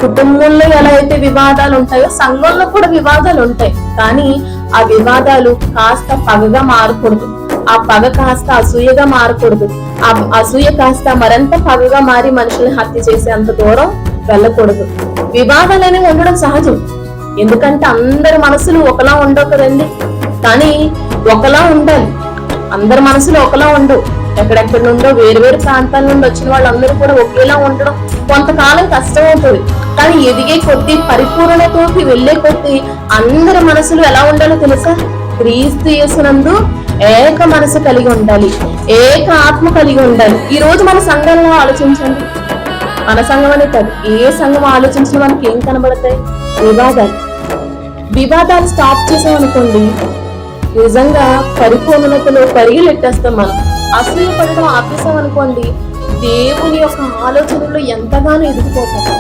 కుటుంబంలో ఎలా అయితే వివాదాలు ఉంటాయో సంఘంలో కూడా వివాదాలు ఉంటాయి. కానీ ఆ వివాదాలు కాస్త పగగా మారకూడదు, ఆ పగ కాస్త అసూయగా మారకూడదు, ఆ అసూయ కాస్త మరింత పగగా మారి మనుషుల్ని హత్య చేసే అంత దూరం వెళ్ళకూడదు. వివాదాలు అనేవి ఉండడం సహజం, ఎందుకంటే అందరి మనసులు ఒకలా ఉండవు కదండి. కానీ ఒకలా ఉండాలి, అందరి మనసులు ఒకలా ఉండవు. ఎక్కడెక్కడి నుండో వేరు వేరు ప్రాంతాల నుండి వచ్చిన వాళ్ళందరూ కూడా ఒకేలా ఉండడం కొంతకాలం కష్టం అవుతుంది. కానీ ఎదిగే కొద్దీ, పరిపూర్ణతోకి వెళ్లే కొద్దీ అందరి మనసులు ఎలా ఉండాలో తెలుసా? క్రీస్తు యేసునందు ఏక మనసు కలిగి ఉండాలి, ఏక ఆత్మ కలిగి ఉండాలి. ఈ రోజు మన సంఘంలో ఆలోచించండి, మన సంఘం అనే కాదు, ఏ సంఘం ఆలోచించిన మనకి ఏం కనబడతాయి? వివాదాలు. వివాదాలు స్టాప్ చేసామనుకోండి, నిజంగా పరిపూర్ణతలో పరిగెలెట్టేస్తాం. మనం అసూయ పడడం ఆపేసాం అనుకోండి, దేవుని యొక్క ఆలోచనలో ఎంతగానో ఎదిగిపోతాం.